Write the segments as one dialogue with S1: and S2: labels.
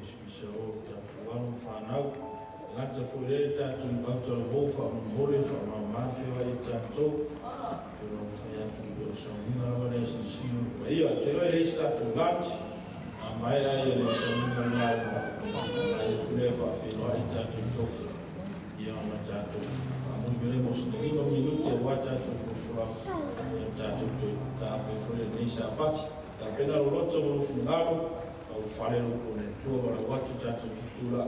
S1: pisa o tatuanu whanau. Ngata fure tatu ngata hofa mhore wha mafi wa i tatou. Pero whai atu o sanginga rawa nei sinu. Ia, te roi reis tatu lunch. A mai ai le sanginga ngai. Ai tu le wha whinoa i tatu tofu. Ia ona tatu. Whamui mere mo sanginga minute wa tatu fufura. Ia tatu toi tape fure nei sa pati. Ta pena roto mo fungalo. Au whare rupo ne tua wala watu tatu tutula.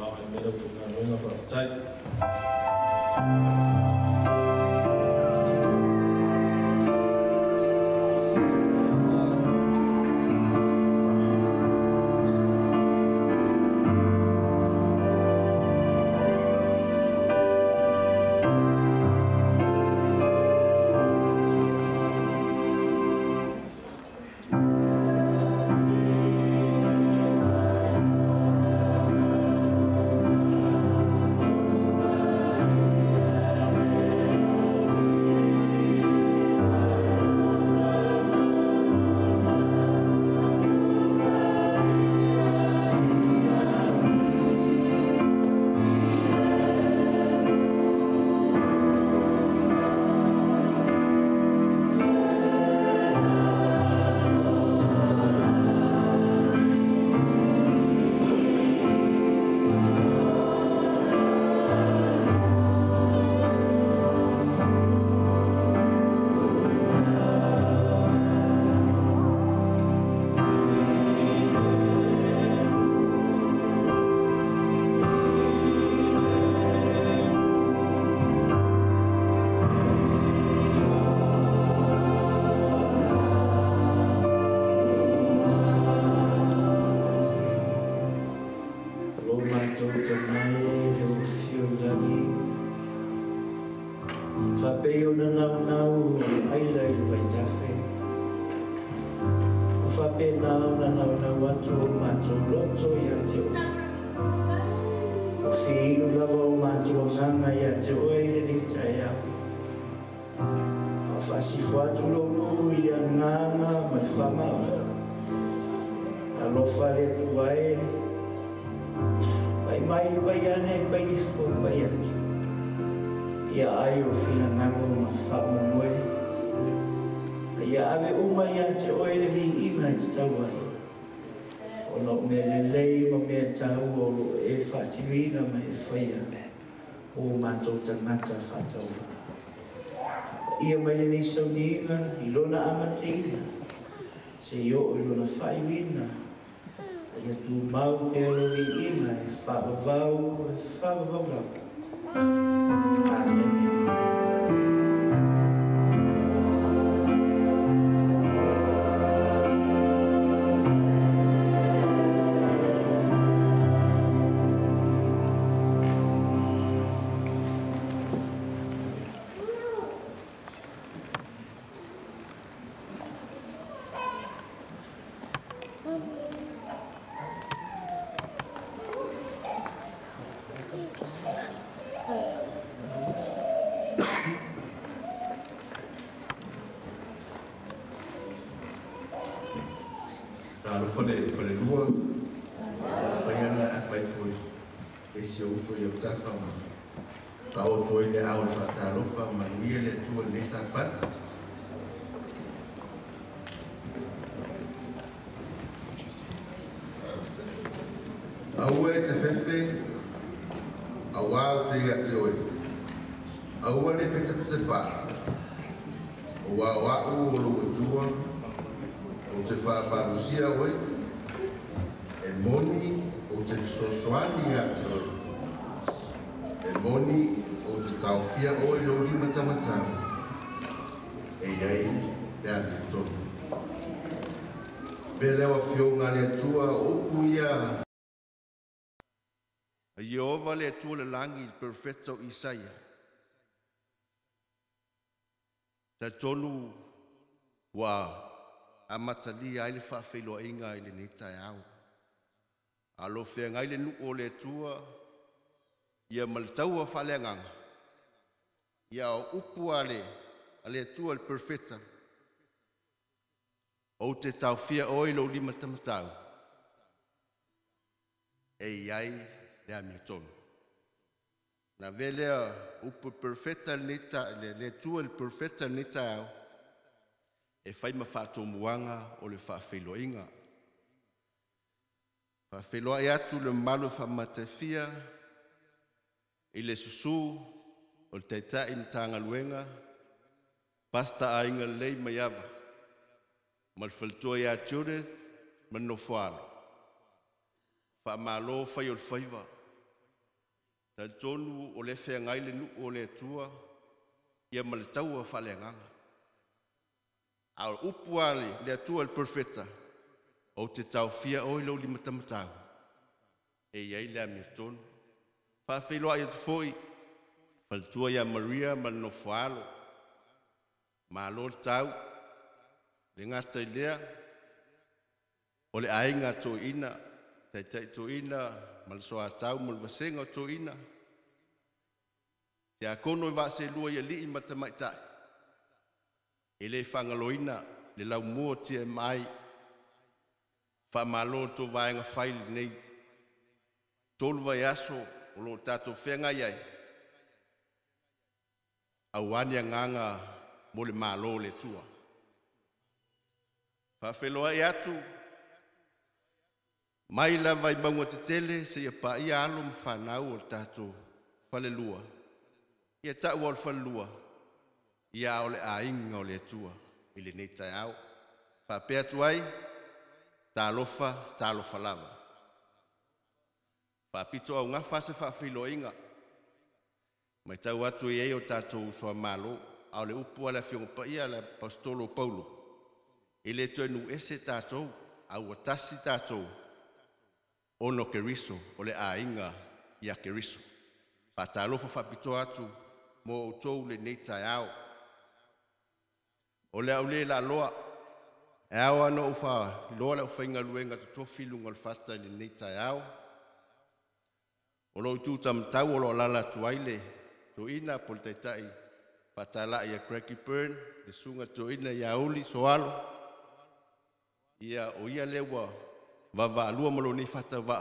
S1: Ai mera fungalo inga whaftai. Tangata whatau. Ia mai le saudinga, ilona amateina. Se yo ilona whaiwina. Ia tu mau pero vi inga, whavavau lava. Amen.
S2: Fale lua Paiana a pai foi esse uso e o tafa pa o toile a o fa lofa manuia le tua nessa parte aue te fefe awal te ia te oi aue le fete te pa o wa o lo tua o te fa parusia oi e moni o te sosoani a te oi e moni o te taufia oi lo lima tamatau e iai le anitonu be lewa fionga le tua o puia Jehova le tua le langi il perfetto Isaia ta tonu wa amatali ai le whawhelo inga i le nita e au. Alo whea ngai le nuko le tua, ia maltaua whaleanganga. Ia o upu ale tua le perfetta. O te tau whia oi lo lima tamatau.
S3: e ai le amiton. Na velea upu perfetta nita le tua il perfetta nita e fai ma fato muanga o le fa feloinga. Fa feloa e atu le malo fa matafia i le susu o le taita in tanga luenga pasta ainga lei mayaba mal faltua ya Judith man no fualo. Fa malo fai o faiva. Ta tonu o le fea ngai le nu o le tua ia ma le taua fa le nganga. Au upuale le tua le perfetta o te tau fia o ilo li matamatau. E iai le ami tonu. Fa feloa ia tufoi. Faltua ia Maria ma no fualo. Ma lo tau. Le ngata i lea. O le ainga to ina. Tai to ina. Ma le soa tau ma le vasenga to ina. Te a kono i vase lua ia li i matamaitai. E le whangaloina. Le lau mua tia mai. Fa malo to vaenga faili nei. Tolu vai aso o lo tato whenga iai. Awani a nganga mo le malo le tua. Fa wheloa e atu. Mai la vai maunga te tele se ia pa ia alo mwhanau o tato whale lua. Ia tau o le whale lua. Ia o le a inga o le tua. Ile nei tai au. Fa pea tuai. Ta lofa lava. Fa pito au ngā fase fa filo inga. Mai tau atu i eo tātou soa malo, au le upu ala fionga pa ia le Apostolo Paulo. I le toi nu ese tātou, au atasi tātou, ono ke riso, o le a inga ia ke riso. Fa tā lofa fa pito atu, mo o tou le nei tai au. O le au le la loa, e au ano ufa loa le ufa inga luenga tu tofi lunga le fata le nei tai au. O lo tu tam tau o lo lala tuaile, to ina pol taitai, fatala ia Cracky Burn, le sunga to ina ia oli soalo, ia o ia lewa, vava alua malo ni fata va,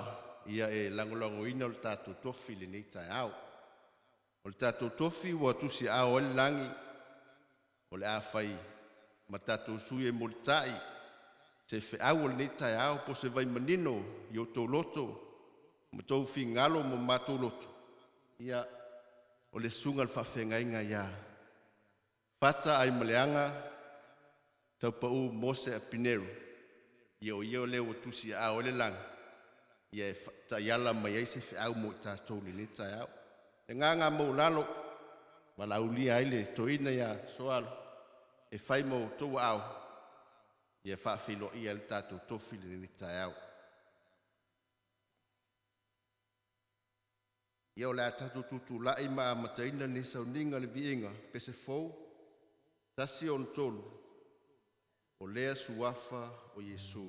S3: ia e langolango ina o le tato tofi le nei tai au. O le tato tofi wa tusi au o le langi, o le awhai, ma tato sui e moltai, se fe au o le nei tai au, po se vai manino, i o tō loto, ma tau fi ngalo mo matou loto. Ia o le sunga le whawhengainga ia. Fata ai maleanga tau pa u Mose a Pineru. Ia o ia o leo tusi a o le lang. Ia e ta iala mai eise fi au mo tātou li nita au. E nganga mo lalo. Wala ulia aile toina ia soalo. E whai mo tau au. Ia whawhilo ia le tātou tofi li nita au. Ia o le atatu tutu lai maa mataina ni sauninga le vienga pese fou, tasi on tolu, o lea suafa o Yesu.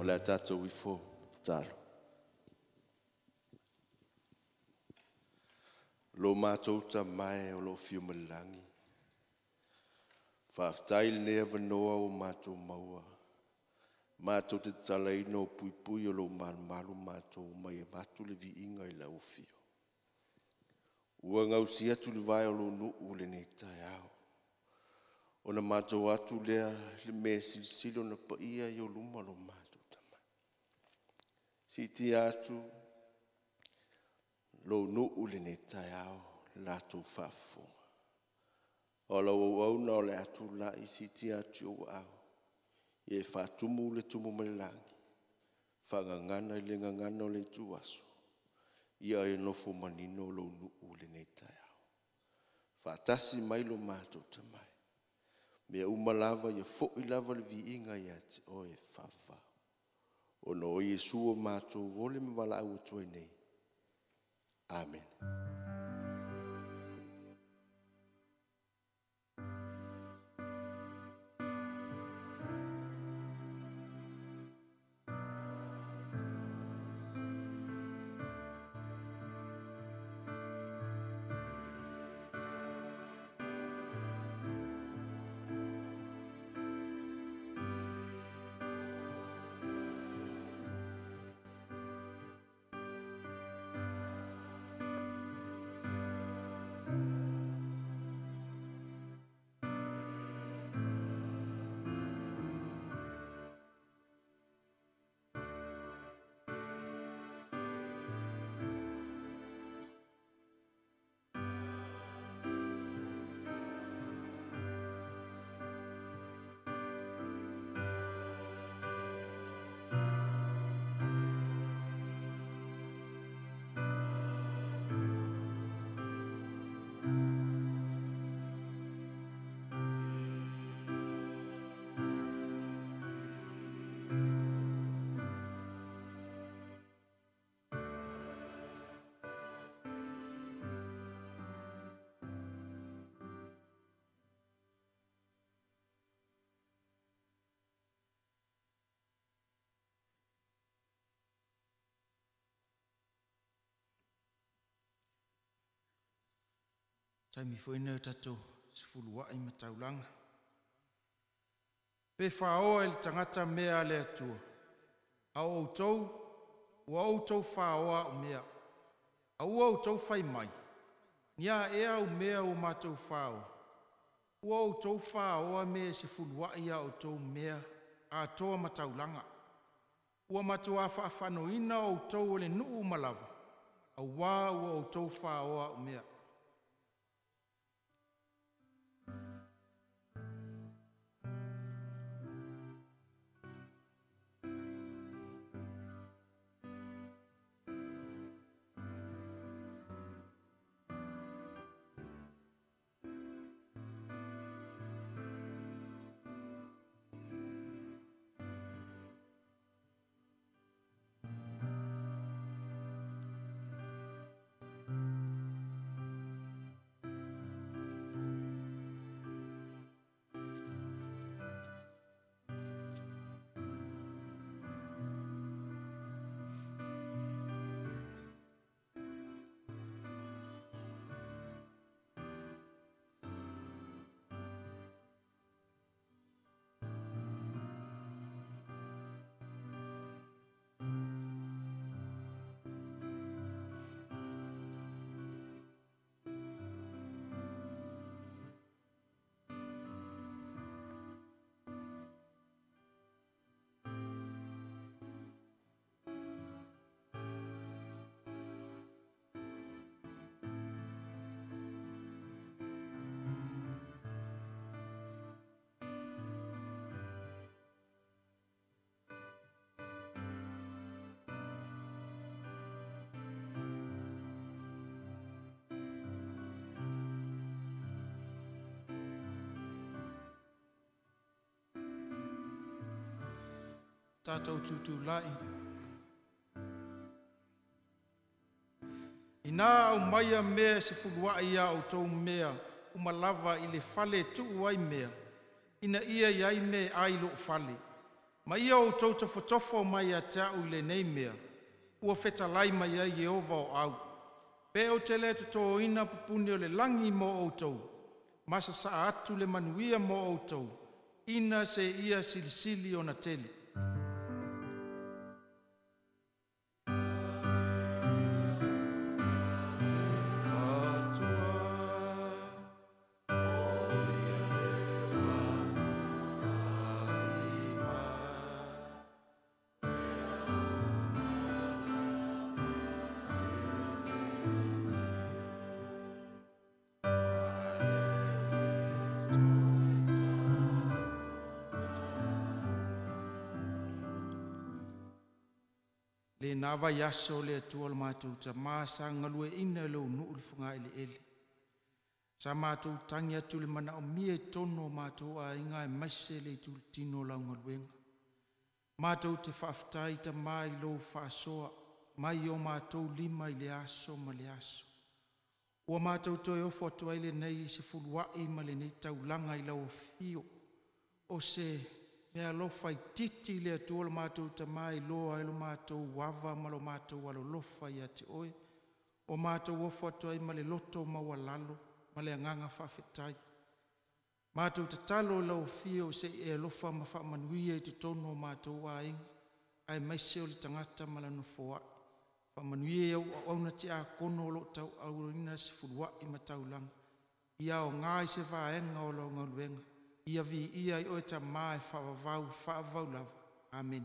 S3: le tātou wifo tālo. Lo mātou ta mai o lo fiu malangi. Whaaftai le nea wanoa o mātou maua. Mātou te tala ino pui pui o lo malu mātou mai e vatu le vi inga i la ufio. Ua ngau si atu le vai o lo nuu le nei tai au. O na mātou atu lea le mea silisilo na pa ia i o luma lo mātou tama. Si ti atu lo nuu le nei tai au lātou whaafonga. O la au na o le atu la i si ti atu o au. Ie whaatumu le tumu malilangi. Whangangana i le ngangana o le tuaso. Ia e nofo manino lo nuu le nei tai au. Whaatasi mai lo mātou tamai. Mea umalava ia fo i lava le vi inga ia te o e whawa. O no o Yesu o mātou wole me wala au tuai nei. Amen.
S4: Taimi foi na tatou se fulua i mataulanga. Pe whaoa il tangata mea le atua. Au outou, ua outou whaoa o mea. Au outou whai mai. Nia ea o mea o matou whaoa. Ua outou whaoa mea se fulua i a outou mea a toa mataulanga. Ua matua whaafano ina outou o le nuu malava. Au wā ua outou whaoa o mea. Tātou tutu lai. Ina au maia mea se fulua ia o tou mea umalava i le fale tu wai mea. Ina ia iai me ai lo fale. Ma ia o tau tofotofo mai a te au le nei mea, ua fetalai mai ai Jehova o au. Pe o te le tuto ina pupuni o le langi mo o tau, masa sa atu le manuia mo o tau, ina se ia silisili o na teli. Le nava yaso le atua le mātou ta maa sa ngalue ina le unu ulfunga ele. Sa mātou tangi atu le mana o mie tono mātou a inga e maise le tu tino la ngaluenga. Mātou te whaftai ta mai lo whaasoa, mai o mātou lima i le aso ma le aso. Ua mātou toi ofo atua ile nei se fuluai ma le nei taulanga i lau fio. O se mea lofa i titi le atua le mātou ta mai loa ilo mātou wava ma lo mātou alo lofa i ate oe. O mātou ofo atua i ma le loto ma walalo, ma le anganga whawhetai. Mātou te talo lau fio se e lofa ma whamanuia i te tono mātou a inga. Ai maise o le tangata ma la nofoa. Whamanuia au auna te a kono lo tau au ina se furua i matau langa. Ia o ngai se vaenga o lau ngaluenga. Ia vi ia i oe ta mai whaavau lava. Amen.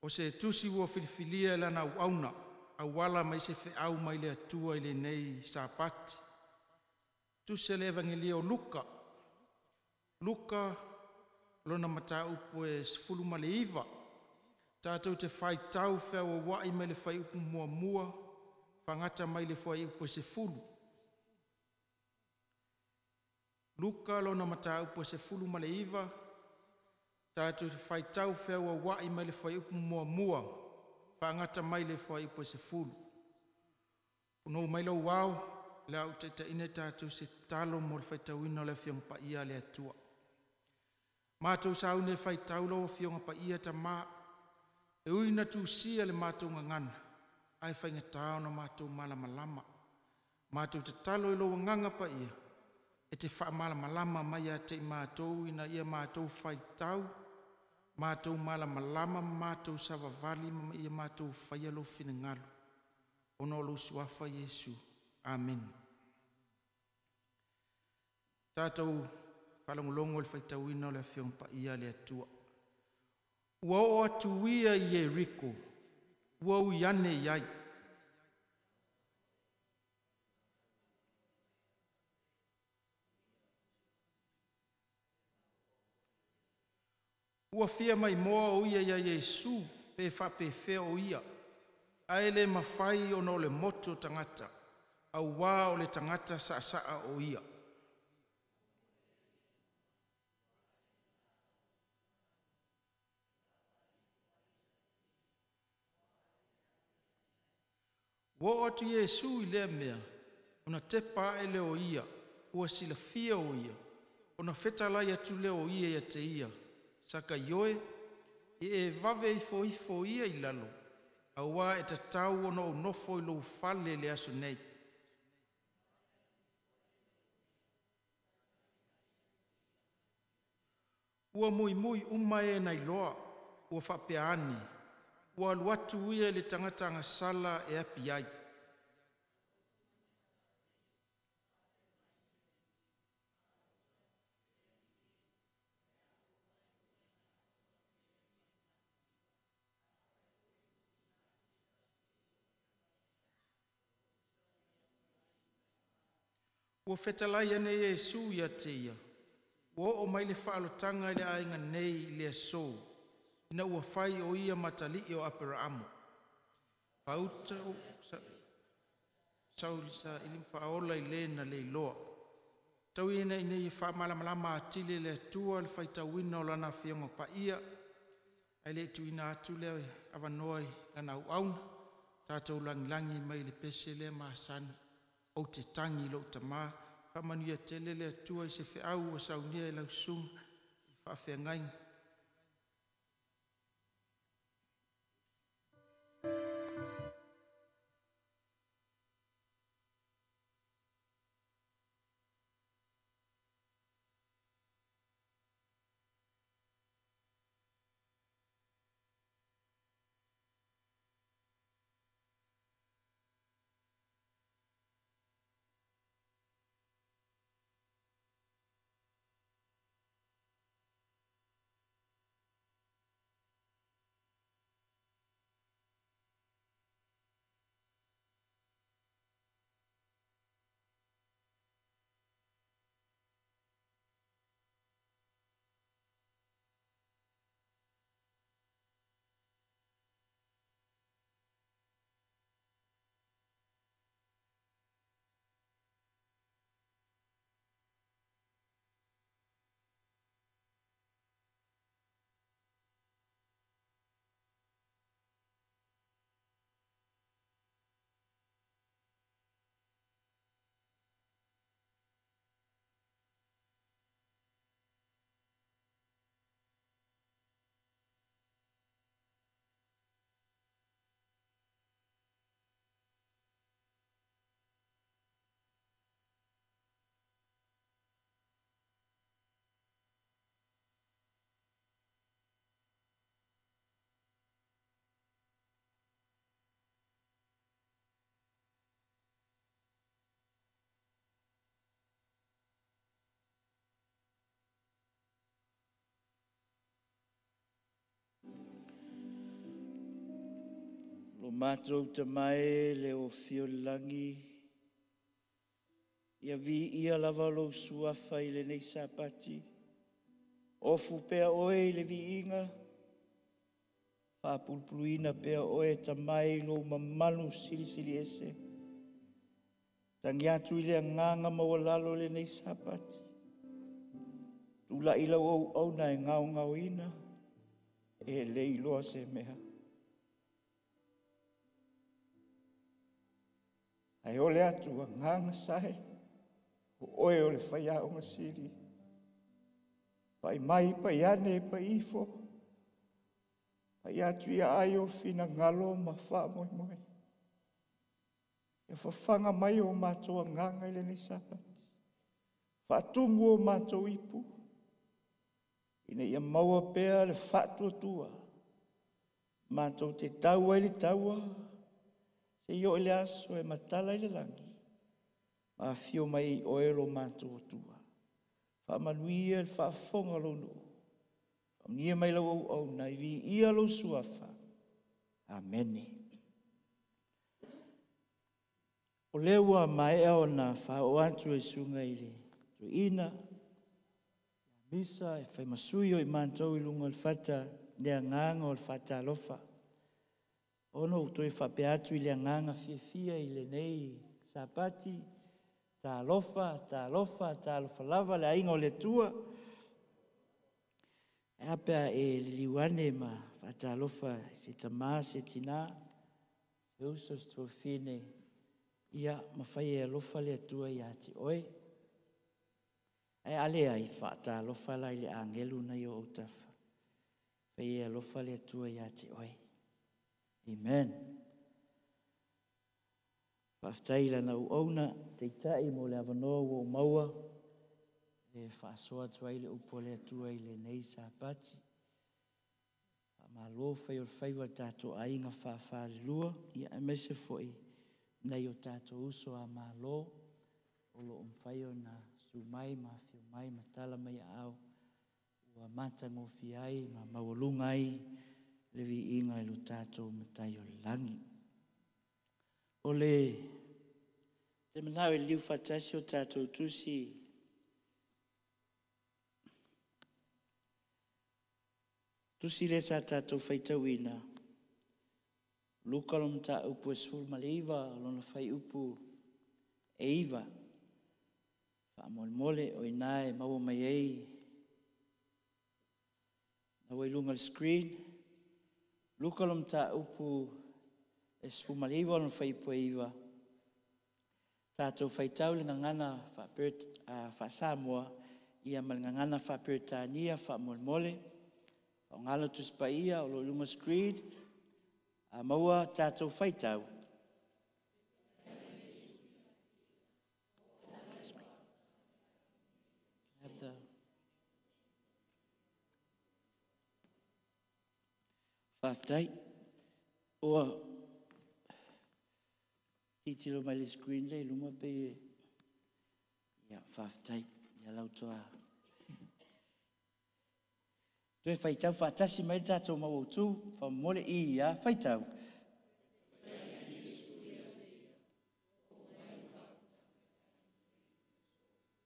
S4: O se tusi ua filifilia lana au auna, au wala mai se fe au mai le atua i le nei sapati. Tusi le evangelia o Luka. Luka lona mata upo e sifulu ma le iwa. Tātou te whai tau whea o wai mai le whai upu mua mua, whangata mai le whai upo se fulu. Luka lona mata upo se fulu ma le iwa, tātou te whai tau whea o wai mai le whai upu mua mua, whangata mai le whai upo se fulu. Puno mai lau wau, le au te ine tātou se talo mo le whai tau ina le whiong pa ia le atua. Mātou saune whai tau lau whiong pa ia ta maa, e uina tu sia le mātou ngangana, ai whainga tāo na mātou malamalama. Mātou te talo ilo nganga pa ia, e te wha malamalama mai a te mātou ina ia mātou whai tau, mātou malamalama, mātou savavali, ia mātou whai alo whina ngalo. Ono lo suafa Yesu. Amen. Tātou whalangolongo le whai tau ina le whiong pa ia le atua. Ua o atuia i Jericho, ua u iane iai. Ua fia mai moa o ia ia Yesu, pe whape fea o ia. Aele mawhai ono le moto tangata, au wā o le tangata saa o ia. Wo atu Yesu i lea mea, ona tepa e leo ia, ua sila fia o ia, ona fetalai atu leo ia ia te ia, saka ioe, e vave ifo ia i lalo, aua e tatau ona o nofo i lo ufale le aso nei. Ua mui umae na iloa, ua whapeani, ua luatu ia le tangatanga sala e api ai. Ua fetalai ane Yesu ia te ia, ua o mai le whaalotanga le ainga nei le asou, ina ua whai o ia matali o Aperamo. Pauta o saulisa ilim whaola i lena le loa. Tau ina ina i whaamalamalama atile le atua le whaitawina o lana whionga pa ia, ai le tu ina atu le avanoai lana au auna, tātou langilangi mai le pese le masana, o te tangi lo tamā, whamanuia tele le atua I se whiau o saunia lau sung, whawhiangai.
S5: O mātou te mai le o whiolangi. Ia vi ia lava lo suafa I le nei sapati. Ofu pea oe I le vi inga. Whapulpuluina pea oe ta mai lo mamalu sili ese. Tangi atu I le nganga mawalalo le nei sapati. Tula ila au na e ngau ina. E le iloa se mea. Ai ole atu a nganga sae, o oe ole whaia o ngasiri. Pai mai, pai ane, pai ifo. Pai atu ia ai o fina ngalo ma wha moi moi. Ia whawhanga mai o mātou a nganga ile ni sapati. Whatungu o mātou ipu. Ina ia maua pea le whatua tua. Mātou te taua ili taua. Se yo ele aso e matala ile langi. Ma fio mai o elo mātou tua. Whamanuia le whaafonga lono. Whamnia mai lau au na iwi ia lo suafa. Amene. O lewa mai ao na whao antu e sunga ile. Tu ina. Misa e whaimasui o I mātou I lunga le whata. Nea nganga o le whata alofa. Ono utoi whape atu I le nganga fia I le nei sapati, ta alofa lava le ainga o le tua. E apea e liliwane ma whata alofa se tamā se tina, se usos trofine, ia mawhai e alofa le atua I ati oe. E alea I whata alofa la I le angelu na I o utafa. Whai e alofa le atua I ati oe. Amen. Whaftaila na uauna, te tai mo le avanoa o maua, le whaasoa tua I le upo le atua I le nei sapati. Whamalo whai o le whaiwa tātou ainga whaafare lua, ia emese foi, nei o tātou uso a malo, o lo umwhai o na sumai, ma whio mai, ma tala mai au, ua matango fiai, ma mawalungai, le vi inga I lo tātou matai o langi. O le, te manau e liu whatasi o tātou tusi. Tusi le sa tātou whaitawina. Luka lo mta upu e sulma le iwa, lona whai upu e iwa. Wha mole o inae maua mai ei. Na wai lunga le screen. Luka lo mta upu
S6: Esfumaliva on whaipuiva. Tātou whaitau le ngangana wha Samoa ia mal ngangana wha Peritania wha Molemole. O ngalo tuspaia o lo Lunga Screed. A maua tātou whaitau. Whaftai. Oa titilo mai le screen le luma pe ia whaftai ia lautoa. Toe whaitau whaatasi mai tātou mawautu whamole I ia whaitau.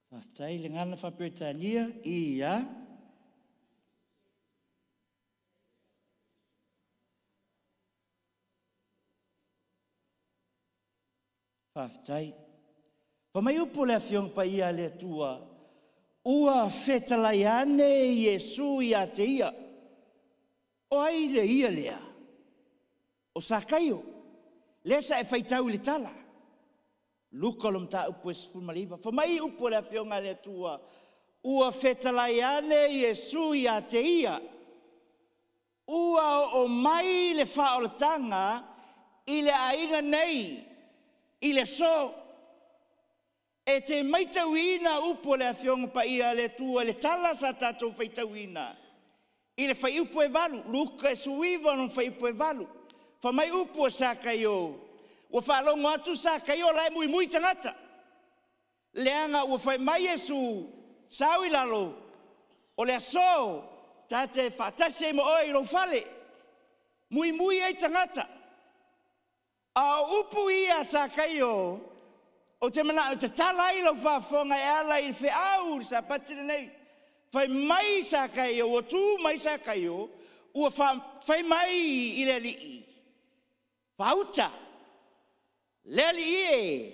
S6: Whaftai le ngana whaperitania I ia. Whaftai. Whamai upo le awhiong pa ia le tua. Ua whetalai ane Iesu ia te ia. O ai le ia lea. O sakaio. Lesa e whaitau le tala. Lukolom ta upo e sfumaliva. Whamai upo le awhiong le tua. Ua whetalai ane Iesu ia te ia. Ua o mai le whaolatanga I le ainga nei. I le so, e te maitauina upo le awhionga pa ia le tua, le tala sa tātou whaitauina. I le whai upo e walu, luka e suiva non whai upo e walu. Whamai upo sa kaio, ua whalongo atu sa kaio lai mui tangata. Leanga ua whai mai Yesu, sawi lalo, o le aso, tate whatase mo oi lo whale, mui e tangata. A upu ia sa kaio, o te mana, o te tala I lo whafonga e ala I whi au sa patire nei. Whai mai sa kaio, o tū mai sa kaio, ua whai mai I le li I. Whauta, le li I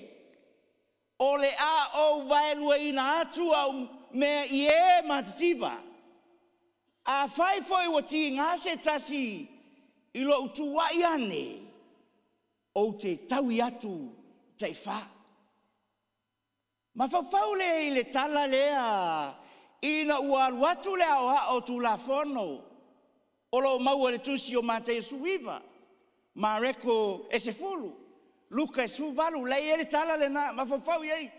S6: o le a o vaelua ina atu au mea I matativa. A whai foi o ti ngase tasi I lo utua I ane. O te taui atu te wha. Ma whawhau le I le tala lea ina ua watu lea o tu la fono. O lo maua le tusi o mate suiva. Ma reko e se fulu. Luka e suvalu lei e le tala le na. Ma whawhau iei.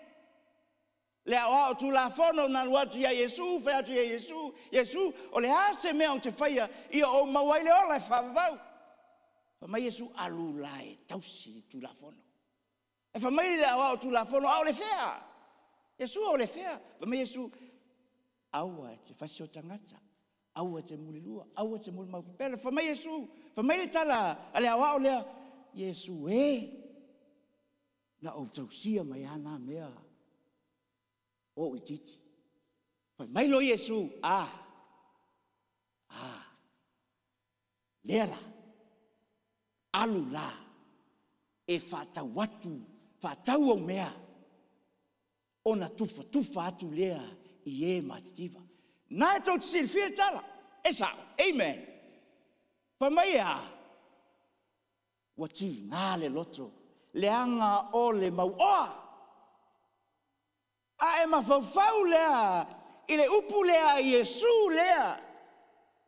S6: Lea o tu la fono na watu ia Yesu, whai atu ia Yesu. Yesu o le ase mea o te whaia ia o mawai le ola e whawhau. Whamai Yesu alulae tausi tu la fono. E whamai le awa o tu la fono au le whea. Yesu au le whea. Whamai Yesu aua te whasi o tangata. Aua te mulilua. Aua te muli maupipele. Whamai Yesu. Whamai le tala ale awa o lea. Yesu na o tausia mai ana mea. O ititi. Whamai lo Yesu. Leala. Alu la e whatau atu, whatau au mea. Ona tufa atu lea I matativa. Nā e tau te sirifia tala. E sao. Amen. Whamai wati ngā le loto. Leanga o le mauoa. A e mawhawhau lea. I le upu lea Yesu lea.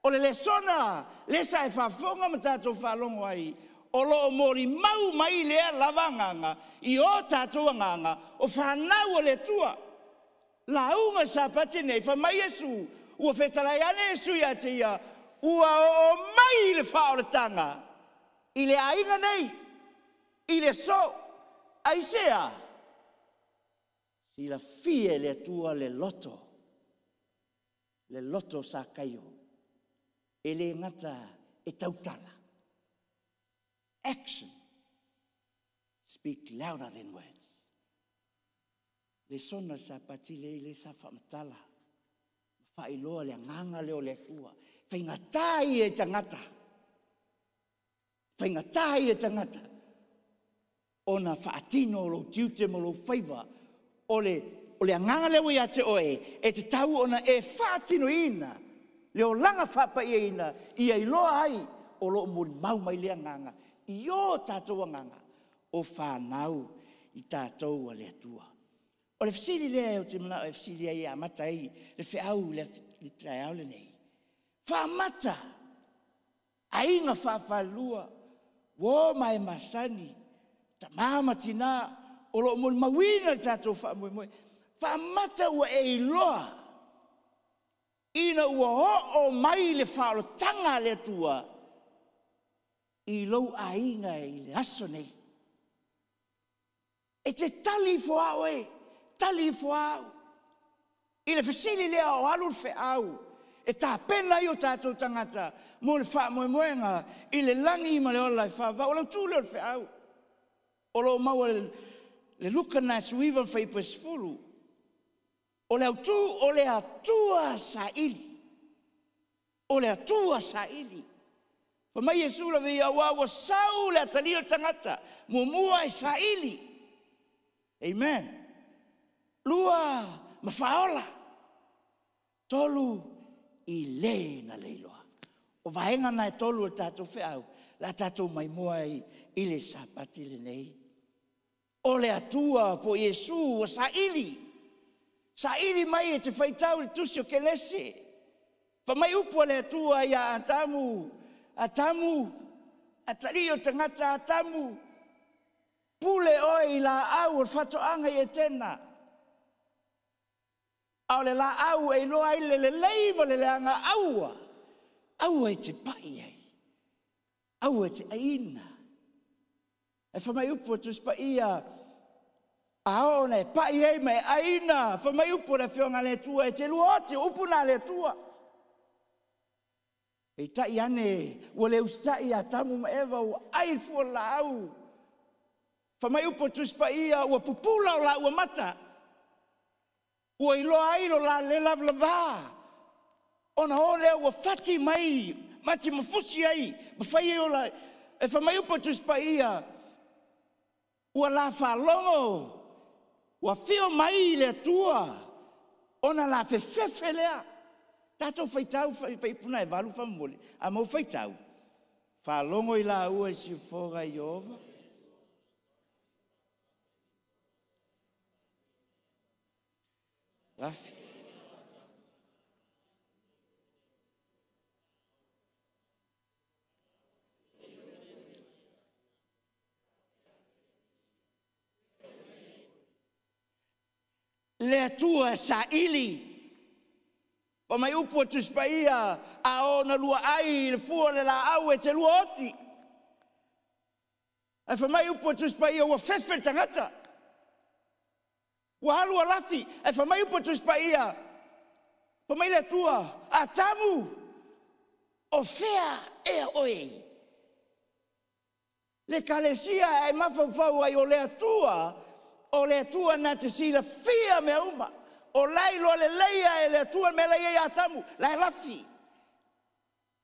S6: O le sona. Lesa e whawhonga ma tātou whalongo ai. O lo mori mau mai lea lavanganga I o tātua nganga o whanau o le tua. La unga sa pati nei whamai Yesu ua whetalai ane Yesu ia te ia ua o mai le whaoratanga I le ainga nei I le so aisea si la fie le tua le loto sa kaio e le ngata e tautala. Action speak louder than words. Le sona sa patile le sa whamatala. Whailoa le nganga leo le tua. Whaingatai e tangata. Whaingatai e tangata. Ona whaatino lo tiute mo lo whaiva. O le nganga leo ia te oe. E te tau ona e whaatino ina. Leo langa whapa ia ina. Ia iloa ai. O lo mori mau mai lea nganga. io tātou anganga o whanau i tātou a le atua. O le fisili lea o te mana o le fisili ai a mata ai, le whiau le trai au le nei. Whamata, a inga whawhalua, wō mai masani, ta mama tina, o lo mo mawina tātou whamoe. Whamata ua e iloa, ina ua ho o mai le whaolo tanga le atua, i lou a inga i le aso nei. E te tali foao e, tali foao. I le fasili lea o alu fe au. E tā pena i o tātou tangata, mo le wha moenga, i le langi ma le ola i whawa, o lau tūle o le fe au. O lo maua le luka na suivan whai pesfulu. O le autu, o le atua sa ili. O le atua sa ili. Pa mai Yesu la vei awa wa sau le atali o tangata, mua e sa ili. Amen. Lua, mawhaola. Tolu i le na leiloa. O vaenga na e tolu o tātou whiau, la tātou mai mua i le sapati le nei. O le atua po Yesu o sa ili. Sa ili mai e te whaitau le tusi o kelese. Fa mai upo le atua ia atamu, atali o tangata atamu. Pule oi la au o whatoanga i e tena. Au le la au e loa i le leima le leanga aua. Aua e te pai ai. Aua e te aina. E whamai upo tu spa ia. Aona e pai ai mai aina. Whamai upo le whionga le tua e te luote upuna le tua. E tai ane ua le ustai a tamu ma ewa ua airfua la au. Whamai upo tu spa ia ua pupula o la ua mata. Ua iloa ailo la le lavlava. Ona ole ua fati mai, mati mafusi ai, mawhai o la, e whamai upo tu spa ia, ua la whalongo, ua whio mai le tua, ona la whewhewe lea. Tātou whaitau, whaipuna e walu whamole, a mau whaitau. Whalongo i la ua si whoga i ova. Rafi. Le atua sa ili. O mai upo tu spaia a ona lua ai le fua le la au e te lua oti. E fa mai upo tu spaia ua fefe tangata. Ua halu a lafi, e fa mai upo tu spaia. Fa mai le tua, a tamu. O fea e oe. Le kalesia e mafau ai o le atua na te sila fia me uma. O lailo le leia e le atua me leia a tamu, la lafi.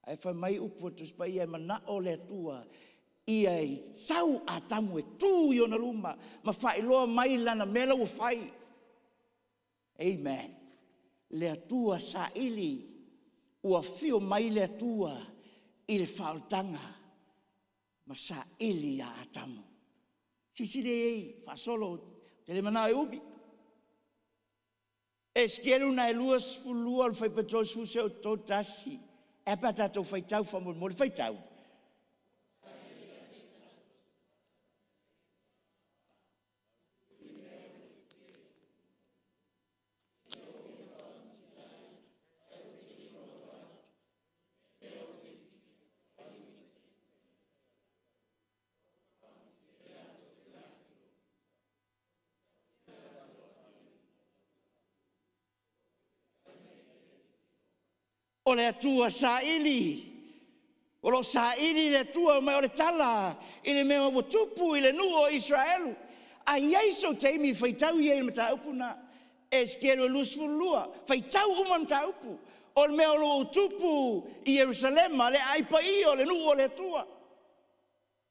S6: E fa mai upo tu spaia e mana o le atua. Ia i sau a tamu e tū i ona luma, ma whailoa mai lana mela o whai. Amen. Le atua sa ili, ua whio mai le atua i le whaotanga, ma sa ili a tamu. Sisire ei, whasolo, te le mana e ubi. E skelu na e luas fulua, le whaipatos fuseo tō tasi, e patato whaitau whamon mo le whaitau. O le atua sa ili. O lo sa ili le atua mai o le tala. I le mea o tupu i le nuo o Israelu. A iaiso teimi whaitau i e mata upuna. E skero lusfulua. Whaitau uma mata upu. O le mea o lo tupu i Jerusalema. Le aipa i o le nuo o le atua.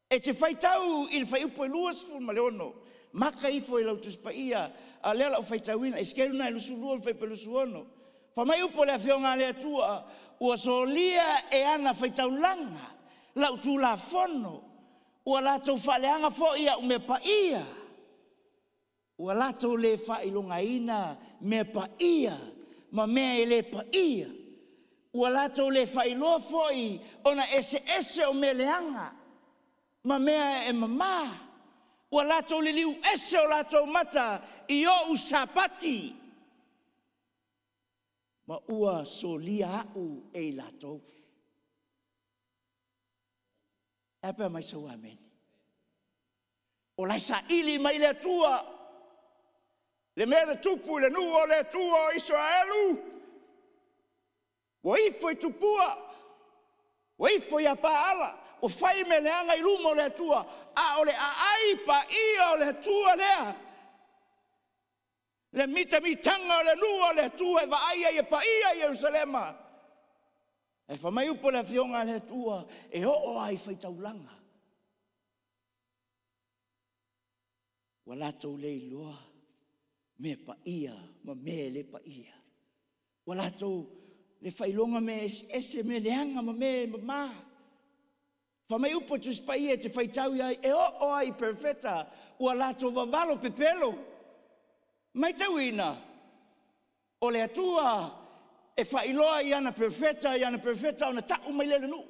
S6: E te whaitau i le whaiupo i luasful ma le ono. Maka ifo i lautuspa ia. A lela o whaitauina. E skero na i lusulua i whaipa lusuono. Whamai upo le whionga le atua, ua solia e ana whaitaulanga, lau tū la whono, ua lātou whaleanga fo ia me pa ia. Ua lātou le whailongaina me pa ia, ma mea e le pa ia. Ua lātou le whailoa foi ona ese o me leanga, ma mea e mamā. Ua lātou le liu ese o lātou mata i o usapati. Ma ua solia au e lātou. Epa mai sau amen. O lai sa ili mai le tua. Le mea le tupu le nua le tua o Israelu. Wa ifo i tupua. Wa ifo i apaala. O fai me leanga i lumo le tua. A ole a aipa ia o le tua lea. Le mita mitanga o le nua le tua e vaia i pa ia i Jerusalema. E whamai upo le fionga le tua e o ai whai taulanga. Wa lātou le iloa me pa ia, ma me le pa ia. Wa lātou le whailonga me ese me leanga ma me ma. Whamai upo tu spa ia te whaitau ia e o ai perfeta ua lātou vavalo pepelo. Mai tau ina o le atua e whailoa i ana perfeta ona tau mai le nu.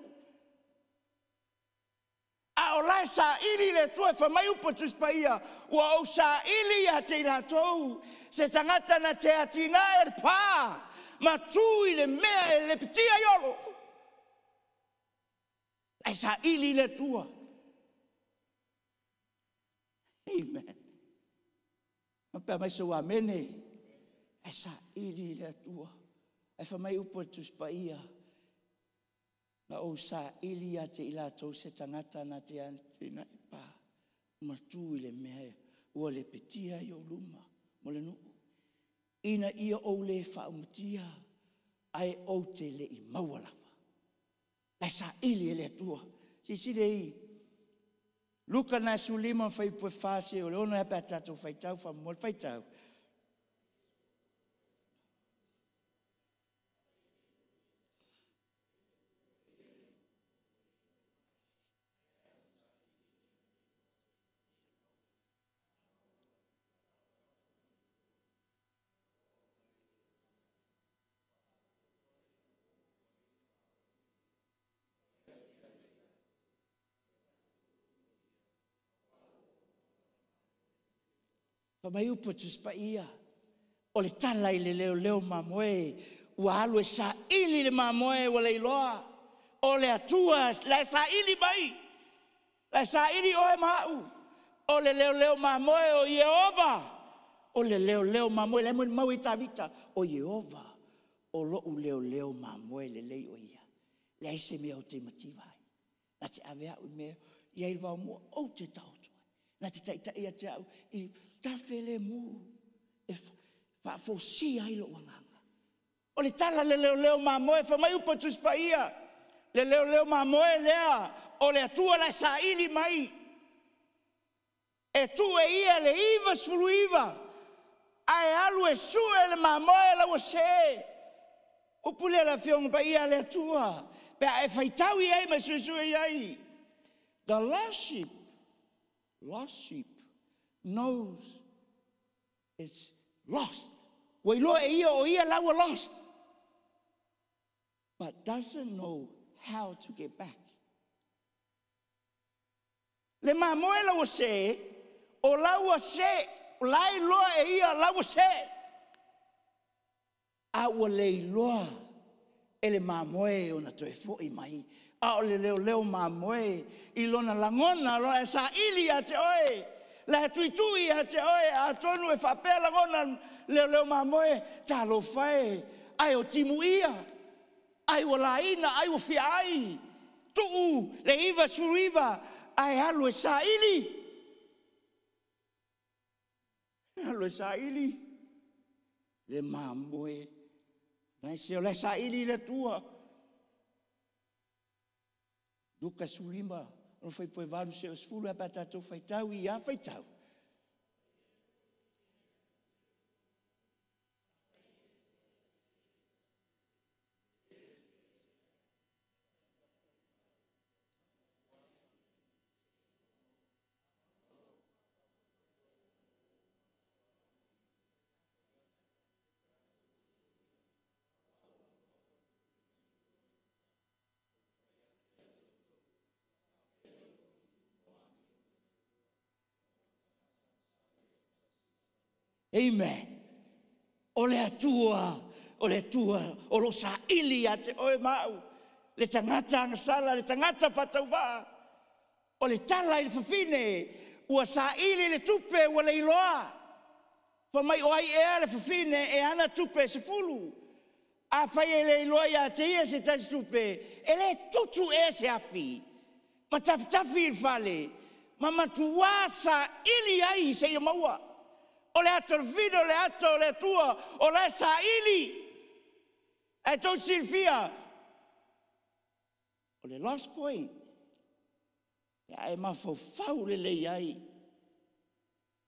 S6: A o lai sa ili le tua e whamai upo tu spa ia ua o sa ili a te lātou se tangata na te atina e pā ma tui le mea e le pitia iolo. Lai sa ili le tua. Amen. Pea mai sau amene. Lai sa ili le tua. E whamai upo tu spa ia. Na o sa ili a te ilatou se tangata na te antina i pā. Matui le mea ua le petia i o luma. Mo le nuu. Ina ia o le whaumutia. Ai o te le i maualawa. Lai sa ili e le atua. Sisire i. Luka na sulima whai pue whase o le ono e pētatou whaitau whamol whaitau. Whamai upo tu spa ia. O le tala i le leo mamoe. Ua alu e sa ili le mamoe wa le iloa. O le atua, la sa ili mai. La sa ili o e mau. O le leo mamoe o Yehova. O le leo mamoe, le mo mau i tavita. O Yehova. O lo u leo mamoe le lei o ia. Le aise mea o te mativai. Na te avea u mea. Ia i vau mua o te tautua. Na te taita ia te au. Tafele mu e fa fosia i lo wanganga. O le tala le leo mamoe fa mai upo tu spa ia. Le leo mamoe lea o le atua la sa ili mai. E tu e ia le iva sulu iva. Ai alu e su e le mamoe la wase. Upule la fionga pa ia le atua. Pe e faitau i ai ma su i ai. The lost sheep knows it's lost. Wailoa e ia o ia laua lost. But doesn't know how to get back. Le mamoe laua se, o laua se, lai loa e ia laua se. A ua leiloa e le mamoe o na toe fo'i mai. A o le leo mamoe i lona langona, loa e sa ili a te oe. La tuitui a te oe a tonu e whapela ngona leo mamoe talo whae. Ai o timu ia. Ai o laina, ai o whiai. Tuu, le iwa suriva, ai alu e sa ili. Alu e sa ili. Le mamoe. Nai se o le sa ili le tua. Duka surima. No fai poe varu se o sfulu apa tatou faitau i a faitau. Amen. O le atua, o lo sa ili ate oe mau. Le tangata angasala, le tangata fatauwa. O le tala i le fafine, ua sa ili le tupe ua le iloa. Fa mai oai ea le fafine e ana tupe se fulu. A fai e le iloa ia te ia se tasi tupe. E le tutu e se afi. Ma tafitafi il fale. Ma matua sa ili ai se ia maua. O le ato vino, le ato, o le atua, o le sa ili. E tau silfia. O le lost coin. Ia e mafau le lei ai.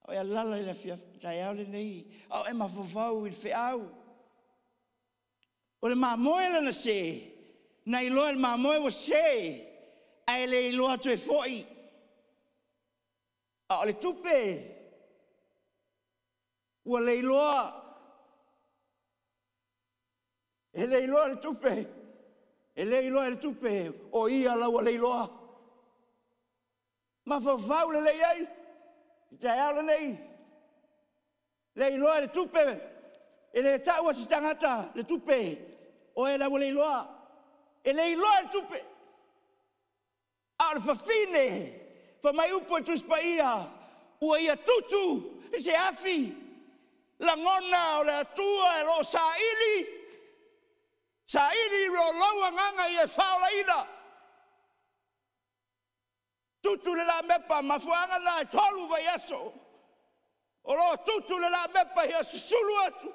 S6: O e lala i le fia tai au le nei. O e mafau i le feau. O le mamoe lana se. Na iloa le mamoe wa se. A e le iloa tu e foi. O le tupe. Ua le iloa. E le iloa le tupe. E le iloa le tupe. O ia la ua le iloa. Ma fau le lei ai. Tai au le nei. Le iloa le tupe. E le tau si tangata le tupe. O e la ua le iloa. E le iloa le tupe. A le fafine. Fa mai upo tu spaia. Ua ia tutu. E se afi. La ngona o le atua e lo sa ili. Sa ili ro laua nganga i e whaolaina. Tutu le la mepa mafuanga na e tolu vai aso. O lo tutu le la mepa i a susulu atu.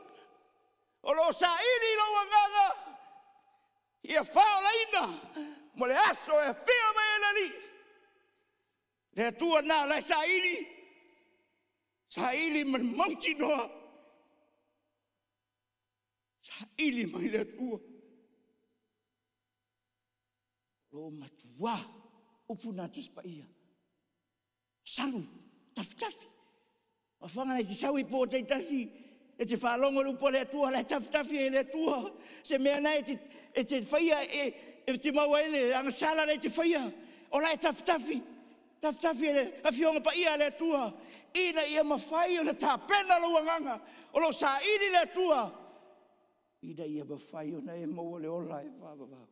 S6: O lo sa ili laua nganga i e whaolaina. Mo le aso e whia mai e nani. Le atua na le sa ili. Sa ili man mauti noa. Sa ili mai le atua. Lo matua. Upu na tuspa ia. Salu. Tafi. O whanga nei te sau i po te tasi. E te whalongo lupo le atua. Le tafi e le atua. Se mea nei e te whaia e te maua ele. Anga sala nei te whaia. O lai tafi. Tafi e le awhionga pa ia le atua. Ina ia mawhai o le tāpena lo nganga. O lo sa ili le atua. Ida ia mawhai o na e maua le ola e whabawau.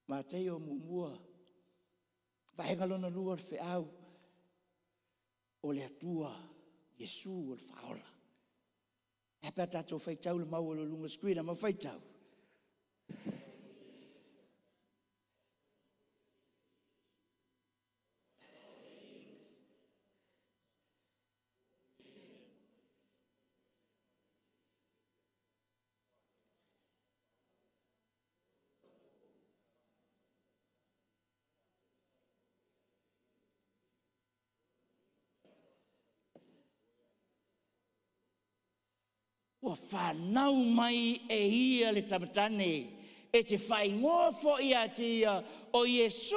S6: Ma te o mumua. Vahenga lona lua le whiau. O le atua. Yesu o le whaola. E pia tātou whaitau le maua le lunga skuina ma whaitau. Ua whanau mai e ia le tamatane. E te whaingoa fo ia te ia o Yesu.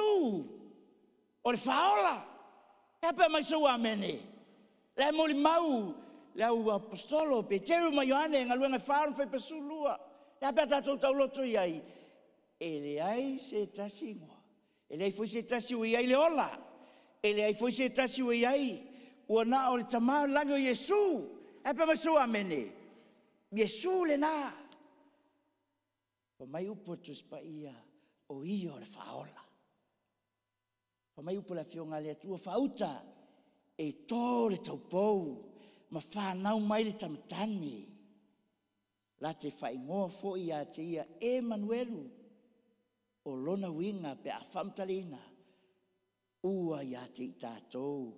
S6: O le whaola. E pe mai sau amene. Le moli mau. Le au apostolo. Peteru ma Ioane. Ngaluenga whaola whai pasulua. E pe tatou tau loto iai. E le ai se tasi ngoa. E le ai foi se tasi ua iai le ola. E le ai foi se tasi ua iai. Ua na o le tamau langi o Yesu. E pe mai sau amene. Yesu le na. Fa mai upo tuspa ia o ia o le whaola. Fa mai upo la fionga le atua whauta e tō le taupou ma whanau mai le tamatane. La te whaingoa fo ia te ia Emanuelu o lona winga pe a whamtalina. Ua ia te i tātou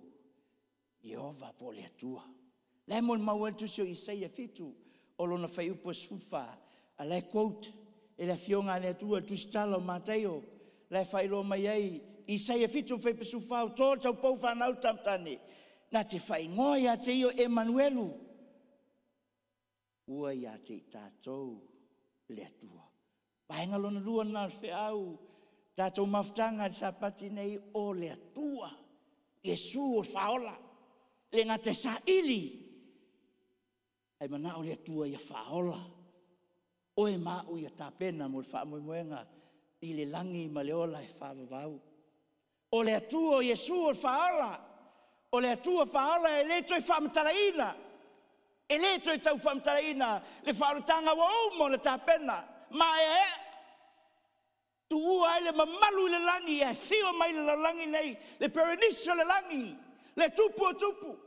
S6: Jehova po le atua. Le mon mauel tusio Isaia fitu. O lona whai upo sfufa, a le quote, e la fionga le atua tustala o Mateo, le whai lo mai ei, Isaia fitu whai pasufa o tō tau pou whanau tamtane, na te whai ngoia te io Emanuelu, ua ia te tātou le atua. Pahenga lona lua nā whiau, tātou maftanga sa pati nei o le atua, Yesu o whaola, le ngā te sa ili, ai mana o le atua ia whaola. O e mau ia tāpena mo le whaamoemoenga i le langi ma le ola e whaavavau. O le atua o Yesu o whaola. o le atua whaala e le toi whamataraina. E le toi tau whamataraina le whaarutanga wa umo le tāpena. Ma e tu ua ele mamalu le langi e thio mai le langi nei. Le pereniso le langi. Le tupu o tupu.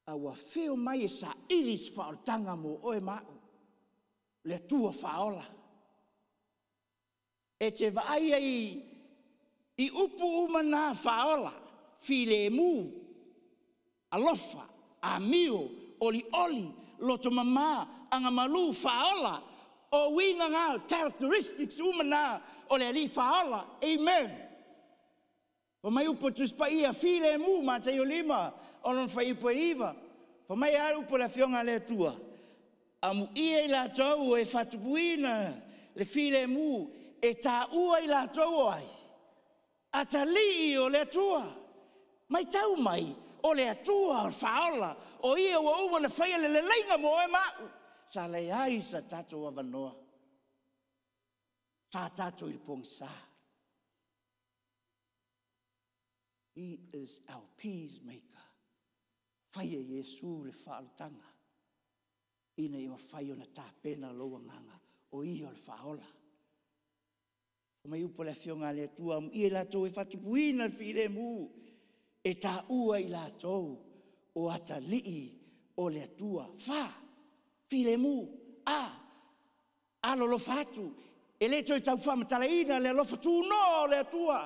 S6: Awa whio mai e sa iris whaarutanga mo oe mau. Le tua whaola. E te vaia i upu umana whaola. File mu. Alofa. Amio. Oli oli. Loto mama. Anga malu whaola. O winga ngā characteristics umana. O le ali whaola. Amen. O mai upo tuspa ia file mu. Ma te o lima. O non whai upo iwa. O mai a upo la fionga le tua. Amu ia i la tau e whatupuina. Le file mu. E tā ua i la tau ai. A ta lii o le tua. Mai tau mai. O le atua o whaola. O ia ua ua na whaia le leinga mo e mau. Sa le ai sa tato a wanoa. Sa tato i pong sa. He is our peacemaker. Whaia Yesu le whaarutanga. Ina i ma whaia na tāpena loa nganga. O ia o le whaola. O mai upo le fionga le atua. Ia la tau e whatupuina le while mu. E tā ua i la tau. O ata lii o le atua. Wha. While mu. Alo lo fatu. E le toi tau whamataraina le alofa tūno le atua.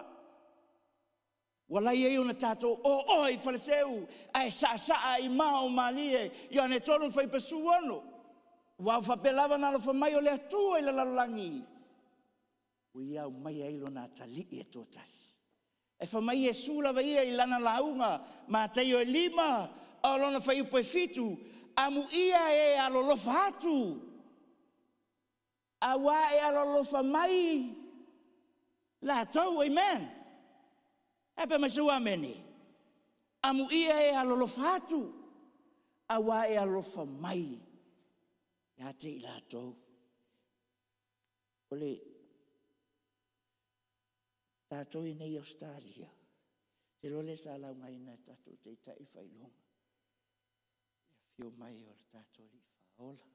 S6: Walai e una tātou o i whaleseu. Ai sa i mao malie. I ane tonu whai pasu ano. Wau whapelawa nalo whamai o le atua i la lalangi. Ui au mai ailo nā tali e tōtasi. E whamai e sūlawa ia i lana launga. Ma teio e lima. Alona whai upo e fitu. Amu ia e alolofa atu. Awa e alolofa mai. La tau, amen. Epe masu ameni. Amu ia e alolofa atu. Awa e alolofa mai. Ia te i la tau. Ole. Tātou i nei Australia. Te lole sa lau ngai na tātou te tai whailonga. Fio mai o tātou li whaola.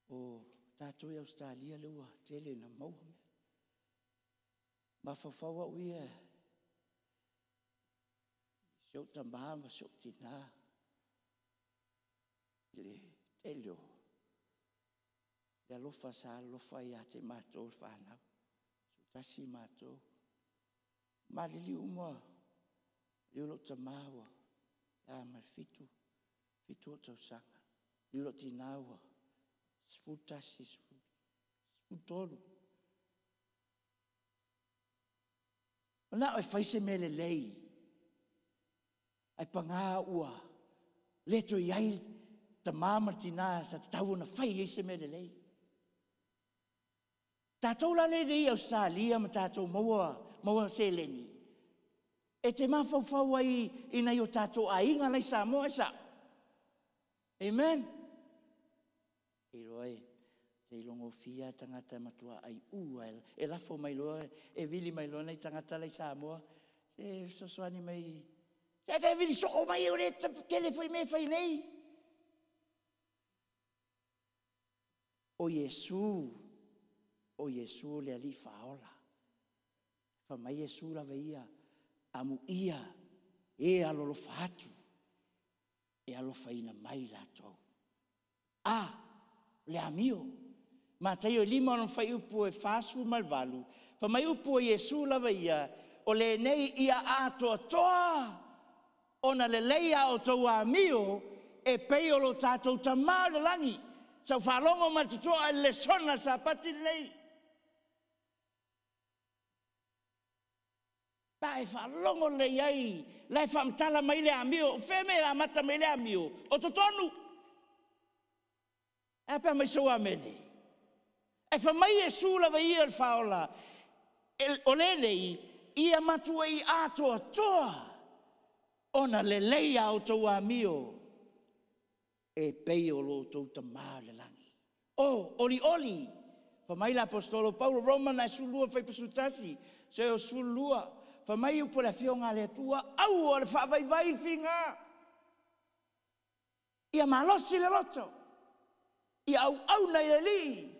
S6: O tātou i Australia lewa tele na maua mea. Ma whawhaua uia. Siok ta mahama, siok tina. Le tele o. Le alofa sa alofa i a te mātou whanau. Tasi mātou. Malili umua. Liulo ta māua. Ya malfitu. Fitu o tau sanga. Liulo tinaua. Sfutasi. Sfutoru. Mana oi whaise mele lei. Ai pangā ua. Leto iai ta māma tina sa tau na whai eise mele lei. Tātou la le rei Australia ma tātou maua seleni. E te mawhauwhau ai ina i o tātou a inga nei Samoa e sa. Amen. E roi, te ilongo fia tangata matua ai ua. E lafo mai loa, e vili mai loa nei tangata nei Samoa. Se sosoani mai. Se te vili so o mai ore telefoi me fai nei. O Yesu. O Yesu le ali faola. Whamai Yesu la veia. Amu ia. E alolofa atu. E alofa ina mai la tau. Le amio. Ma taio lima non fai upu e fasu malvalu. Whamai upu o Yesu la veia. O le nei ia atoa toa. Ona le leia o tau amio. E peiolo tātou tamā le langi. Sau whalongo matutoa le sona sa pati lei. Pai whalongo le iai, lai whamtala mai le amio, wheme la mata mai le amio, o totonu. E pa mai soa mene. E whamai e sūlawa ia le whaola, o lelei, ia matua i atoa toa, ona le leia o tau amio, e pei o lo tau tamā le langi. Oli oli, whamai la apostolo Paulo Roma na sulua whaipasutasi, se o sulua, Whamai upo le fionga le tua, au o le whaavai whinga. Ia malosi le loto. Ia au nei le li.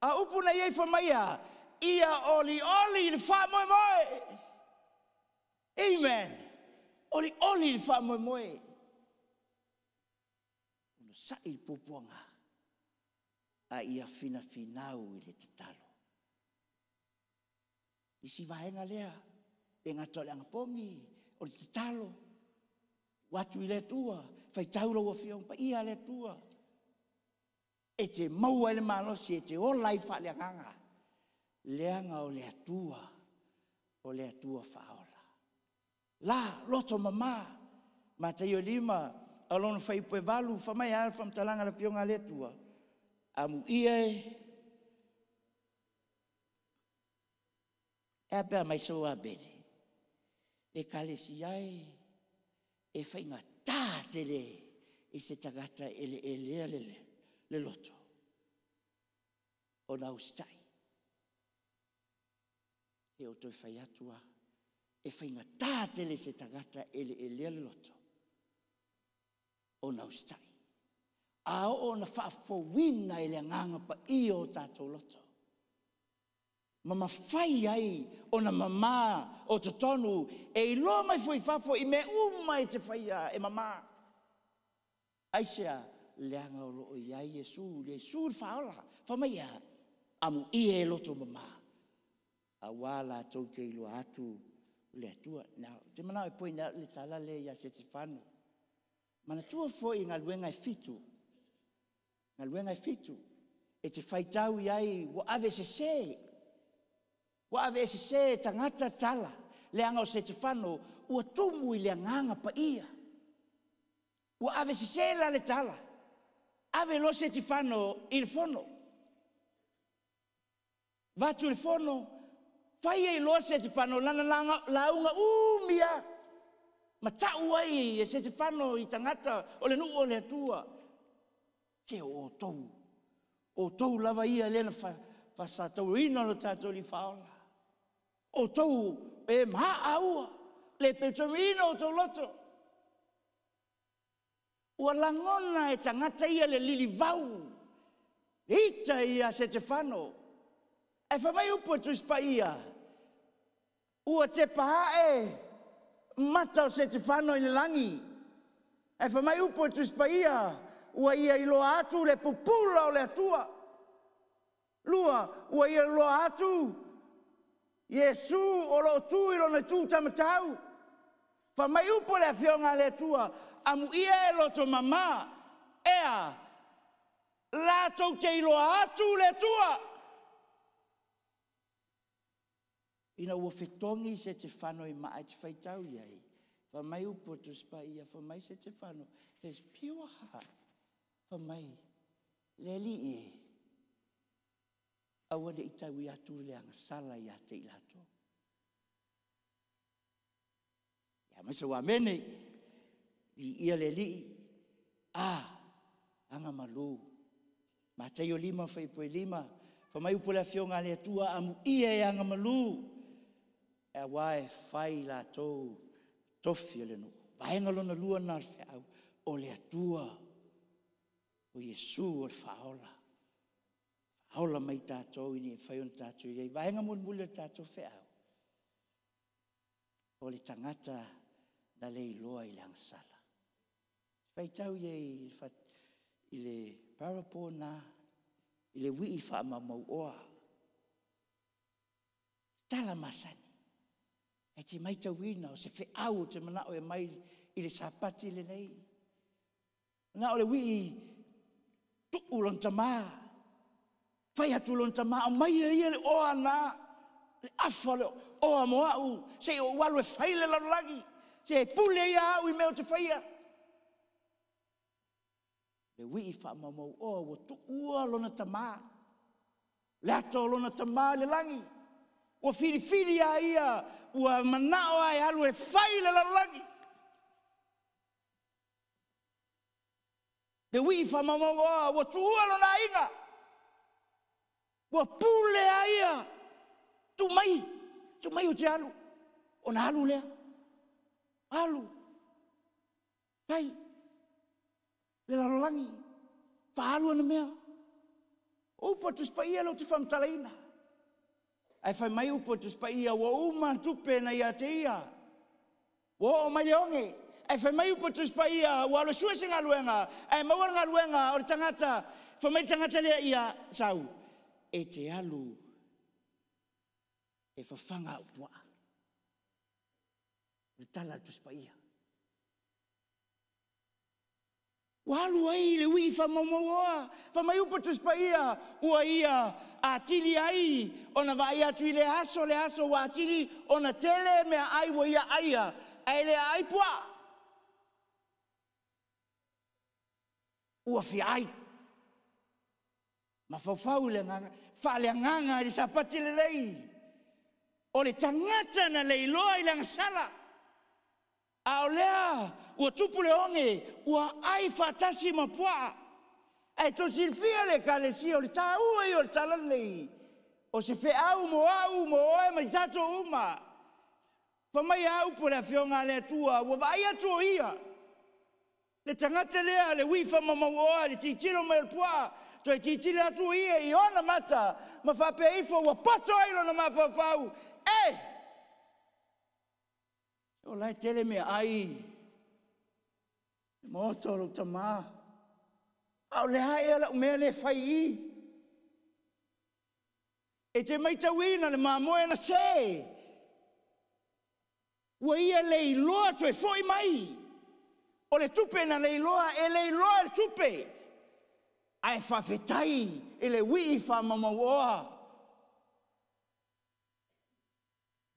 S6: A upu nei ei whamaia. Ia oli le wha moe. Amen. Oli le wha moe. Uno sai pupuanga. A ia finau i le titalo. Isi vaenga lea. E ngata le angapongi. O le titalo. Watu i le tua. Fai tauro o fiong pa ia le tua. E te maua le malosi. E te ola i fa le anganga. Leanga o le atua. O le atua faola. La, loto mama. Ma te io lima. Alona fai pue valu. Famai alfa mtalanga le fionga le tua. Amu ie. E apea mai soa bele. E kalesi ai. E fai ngā tātele. E se tagata le loto. O nau stai. Se o toi fai atua. E fai ngā tātele se tagata le loto. O nau stai. A o na whaafowina le nganga pa i o tātou loto. Mama fai ai o na mama o te tonu e ilo mai foi fafo i me umai te fai e mama. Aisea leanga o loo iai Yesu le sur faola whamaia amu i e loto mama. A wala tau te ilo atu le atua. Now, te mana e poi le tala le ia se te whanu. Mana tua foi ngā luenga e fitu. Ngā luenga e fitu. E te whaitau iai wa ave se se. Wa ave se se tangata tala. Leanga o se te whano ua tumu i le nganga pa ia. Wa ave se se la le tala. Ave lo se te whano i le fono. Vatu le fono. Fai e lo se te whano lana launga umia. Ma tau ai e se te whano i tangata o le nuu o le atua. Te o tou. O tou lava ia lena whasatau ina no tātou li whaola. O tou e maa aua. Le petomina o tau loto. Ua langona e tangata ia le lili vau. Ita ia se te whano. E whamai upo tuspa ia. Ua te paha e mata o se te whano i le langi. E whamai upo tuspa ia. Ua ia ilo atu le pupula o le atua. Lua, ua ia ilo atu. Yesu o lo tu ilo na tu tamatau. Whamai upo le fionga le atua. Amu ia e loto mama. Ea. La tau te ilo atu le atua. Ina ua whetongi se te whano i maa te whaitau iai. Whamai upo tuspa ia. Whamai se te whano. His pure heart. Whamai. Leli e. Awa le itau i atu le angasala i ate i lato. Ia maisa wa mene. I ia le li. Anga malu. Ma teio lima whaipoe lima. Whamai upo le fionga le atua amu ia e anga malu. E wae whai la tō tofi le no. Vaenga lona lua nā whiau o le atua o Yesu o le whaola. Whaola mai tātou ini e whai on tātou iei. Vaenga mule tātou whiau. O le tangata na le iloa i le angsala. Whai tau iei i le parapona i le wii wha mamau oa. Tala masani. E te mai tauina o se whiau te manao e mai i le sapati le nei. Manao le wii tuku lon tamā. Whai atu lon tamā o mai e ia le oa nā. Le afa le oa moau. Se o walu e whai le lalangi. Se pule ia au i meo te whaia. Le wii wha mamau oa o tuua lona tamā. Le ato lona tamā le langi. O fili a ia, ua manao ai alu e whai le lalangi. Le wii wha mamawa, ua tuua lona inga. Ua pule a ia. Tu mai o te alu. ona alu lea. Alu. Pai. Le lalolangi. Whaalu ana mea. Upo tuspaia lo te whamtalaina. Ai whai mai upo tuspaia wa uma tupe na ia te ia. Wa o mai leonge. Ai whai mai upo tuspaia wa alo sua singa luenga. Ai maua ngā luenga o le tangata. Whai mai tangata lea ia sau. E te alu. E whawhanga upua. Le tala tuspaia. Walu ai le wi fa mamawa fa mai upo tuspaia ua ia atili ai ona vai atu le aso wa atili ona tele me ai wa ia aia ai le ai pua ua fi ai ma fau le nganga fa le nganga le sapati le lei o le tangata na le loa i lang sala a olea ua tupu le onge ua ai fatasi mapua ai to silfia le kalesia o le taua i o le talalei o se fe au mo oe mai tato uma fa mai au po le afionga le atua ua vai atu ia le tangata lea le wifa mamawoa le titilo mai pua to e titilo atu ia i ona mata ma fa pe ifo ua pato ailo na mafafau o lai tele me ai moto lo tama au le hai ala me le fai e te mai tawina le mamoe na se ua ia le iloa to e foi mai o le tupe na le iloa e le iloa le tupe ai whawhetai e le wii wha mamawoa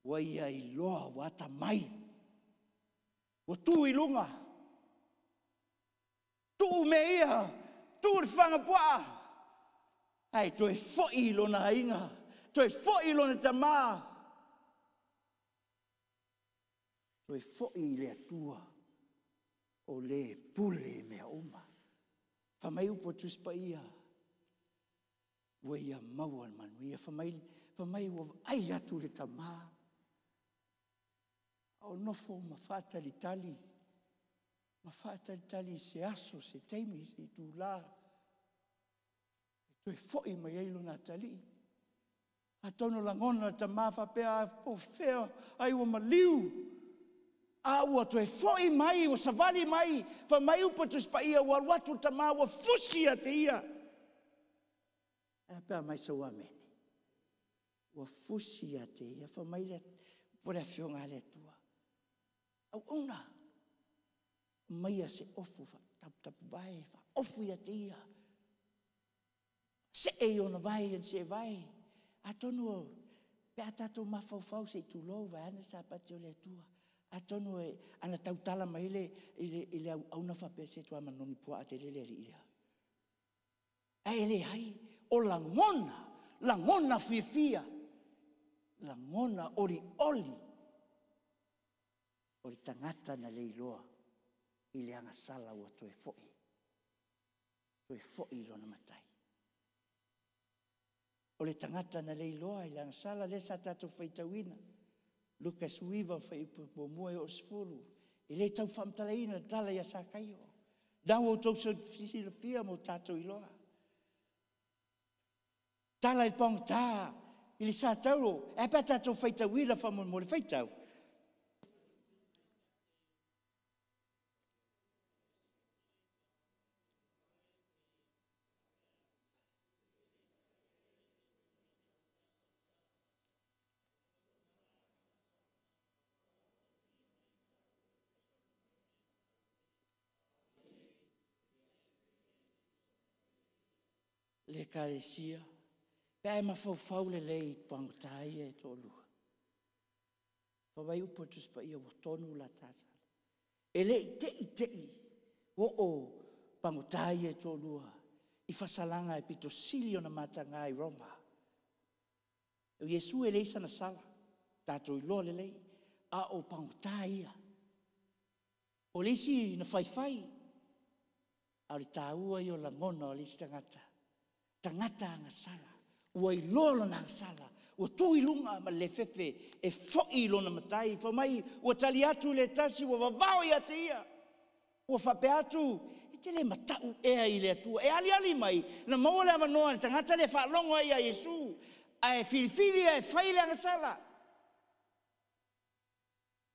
S6: ua ia iloa wata mai o tu ilunga tu meia tu fanga pua ai to e foi lo na inga to e foi lo na tama to e foi le atua o le pule me uma fa mai upo tu spaia ia mau al manuia fa mai o ai atu le tama o nofo mafata litali se aso se teimi se tula to e foi mai ilo na tali atono langona ta mafa pe o feo ai o maliu ua to e foi mai o savali mai fa mai upo to spaia wa watu ta ma wa fusia te ia pe mai so amene wa fusia te ia fa mai le por afionga le tua au ona mai se ofu tap vai fa ofu ia te ia se e ona vai se vai atono pe atato mafau se tu lo va ana sa patio le tua atono e ana tautala mai ile au na fa pe se tu manoni po atele le ia ai le ai o langona fifia langona oli o le tangata na leiloa i le angasala ua toe fo'i lona matai. O le tangata na leiloa i le angasala le sa tatou faitauina Lukas uiva faipomua e o sefulu i le tau whamtalaina tala ia sa kaio. Nau o tau sa fisilafia mo tatou iloa. Tala i pong tā i le sa tauro e pa tatou faitauina mo le faitau. Le kalesia, pe ai mafau le lei pangotai e tolua. Whawai upo tuspa ia watonu la tasa. E lei tei, o pangotai e tolua. I fasalanga e pito silio na matanga i Roma. O Yesu e lei sana sala, tato i loa le lei, a o pangotai ia. O lisi na fai, a li taua i o langona o lisi tangata. Tangata ang sala, uai lolo na sala, Ua tui lunga ma le fefe e fo'i lona matai. Fa mai ua tali atu le tasi ua vavao ia te ia. Ua whape atu i te le matau ea i le atua. E ali mai na maua le amanoa tangata le whaalongo ia Yesu. Ai filifili e whaile angasala.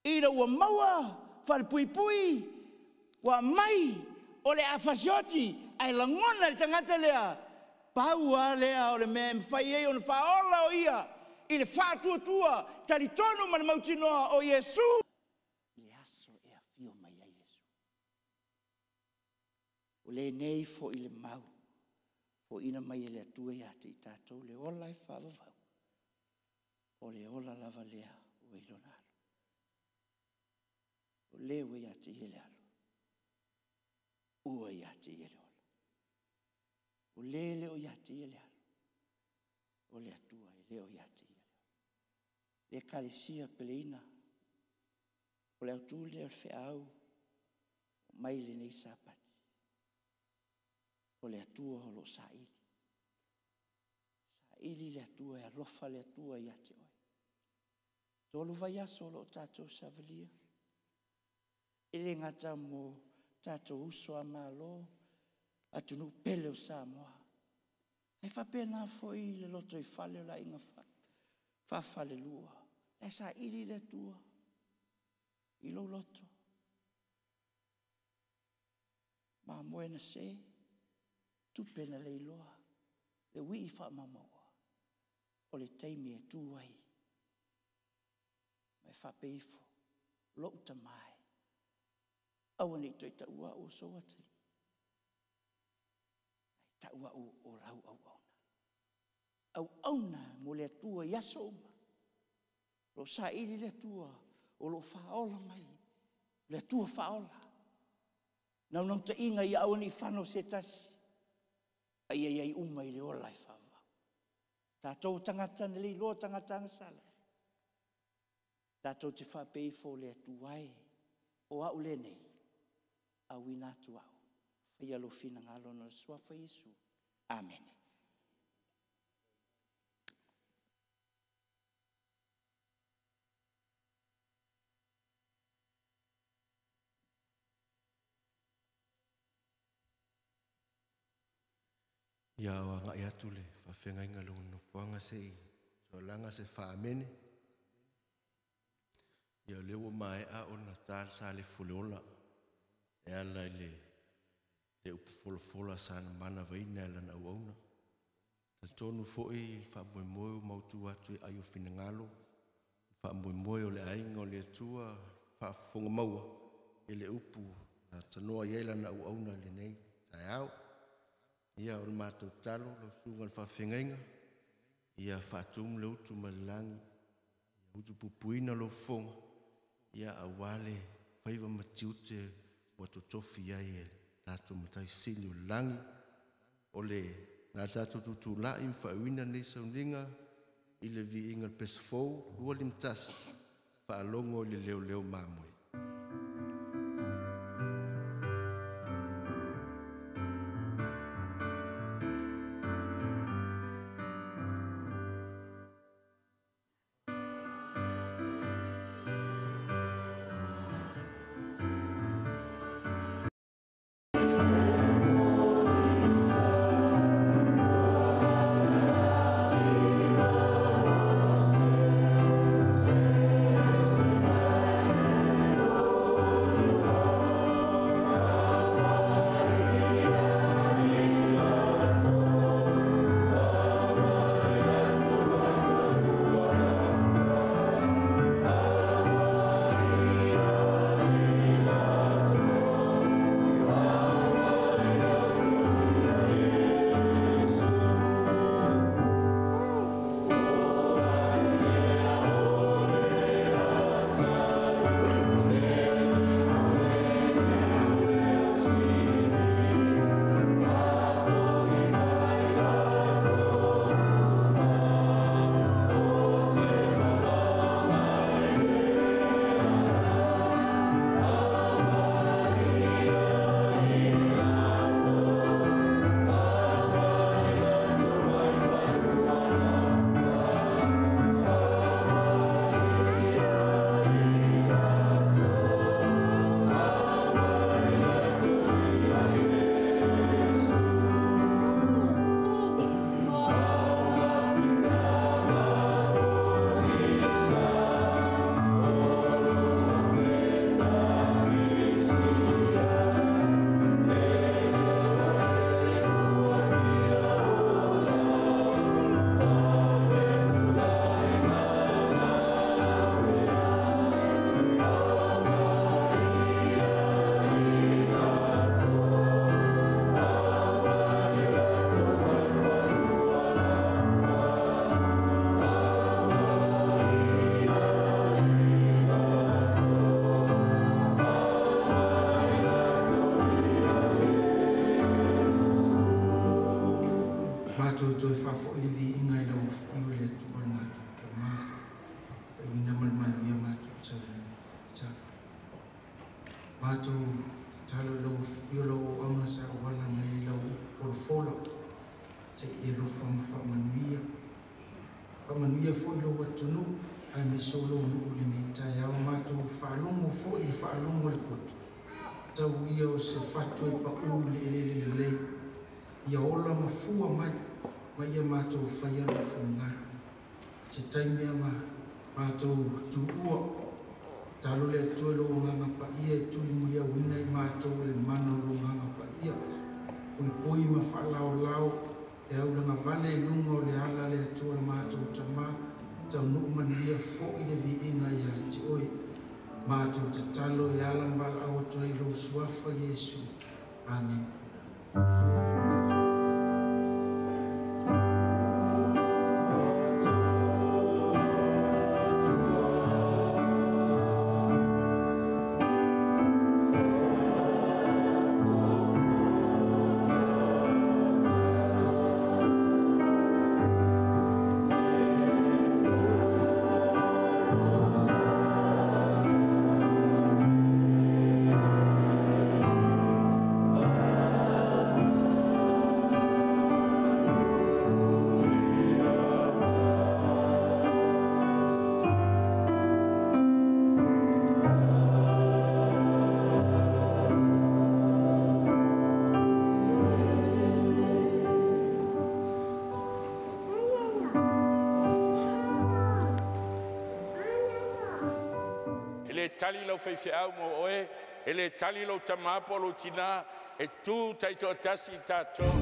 S6: Ira ua maua whale pui ua mai o le afasioti ai langona le tangata lea. Paua lea o le mea mwhai e o na whaola o ia. I le whātua tali tonu ma le mautinoa o Yesu. Le aso e a fio mai a Yesu. O le nei fo i le mau. Fo ina mai e le atua ia te i tātou le ola e whaavavau. O le ola lava lea o e lona alo. O le ue ia te i le alo. Ua ia te i le ola. O le o ia te i le alo. O le atua e le o ia te i le alo. Le kalesia peleina. O le autu le o whiau. Mai le nei sapati. O le atua o lo saili. Saili le atua e alofa le atua ia te oi. Tolu vai aso lo tātou savalia. E le ngata mo tātou uso a malo. Atunu pele o Samoa. E whapena foi le loto i whale o la inga whawhale lua. E sa ili le tua. I lo loto. Ma moena se. Tupena le iloa. Le wi i whamamaua. O le teimi e tuai. Mai whapeifo. Lo uta mai. Awane toi ta ua o soatili. Ta ua o rau au auna. Au auna mo le atua yaso uma. Lo sa ili le atua o lo whaola mai. Le atua whaola. Nau ta inga i au ni whano se tasi. Ai uma i le ola i whawa. Tātou tangata ni le loa tangata ngasala. Tātou te whapeifo le atuai. O au le nei. Au inatu au. Fai alo fina ngalo na suafa Yesu. Amen.
S3: Ia wa nga ia tule fa fenga inga lunga no fuanga sei so langa se fa amene. Ia lewo mai a ona tal sa le fulola. E ala le upfolfola sana mana vaina la na uauna. Ta tonu foi fa moimoe mautu atu e ayo finangalo. Fa moimoe o le ainga o le atua fa fonga maua e le upu na tanoa iela na uauna le nei taiao. Ia o le mātou talo lo sunga le whawhengainga. Ia whātum le utu malilangi. Ia utu pupuina lo fonga. Ia awale whaiva matiute wa totofi ai e tātou matai sili o langi. O le nā tātou tutu lai mwhauina nei sauninga. I le vi inga pesfou lua limtas. Whaalongo le leo leo mamoi.
S7: Amen.
S4: mātou toi whafo i li inga i lau whio le tua mātou ta mā. E wina malmanu ia mātou ta. Mātou talo lau whio lau anga sa wala ngai lau orofola. Te e lo whamanuia. Whamanuia fo i lau atunu. Ai me solo nuu le ni tai au mātou whaalongo fo i whaalongo le poto. Tau ia o se whatu e pa u le lei. Ia ola mafua mai ia mātou whaiaro whunga. Te taimea mātou tuua. Talo le atua lo nganga pa ia e tuli mulia wina i mātou le mana lo nganga pa ia. Ui poi ma whalao lao. E au langa vale i lunga o le ala le atua le mātou tamaa. Tau nuku manuia fo i le vi inga ia ti oi. Mātou te talo i alam wala awa toa i lo suafa Yesu. Amen.
S7: Tali lau whaiwhiau mo oe, e le tali lau tamapo lo tina, e tū taito atasi tātou.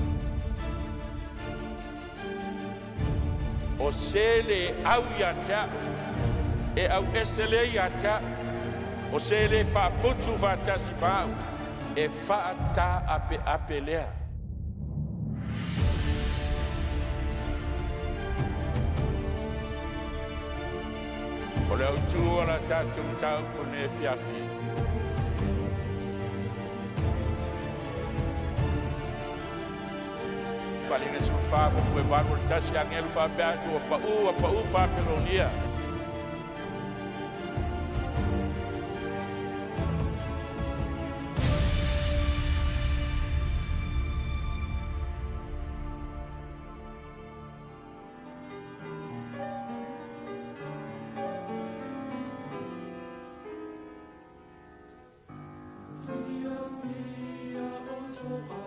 S7: O se le au ia tea, e au esele ia tea, o se le whaputu whatasi pāu, e whaata ape lea. O le au tū ala tātou tau kone e whiawhi. Whalinga su whāko koe wāko le tasi angelu whāpeatu a pa'u pāperonia.
S8: Via, o to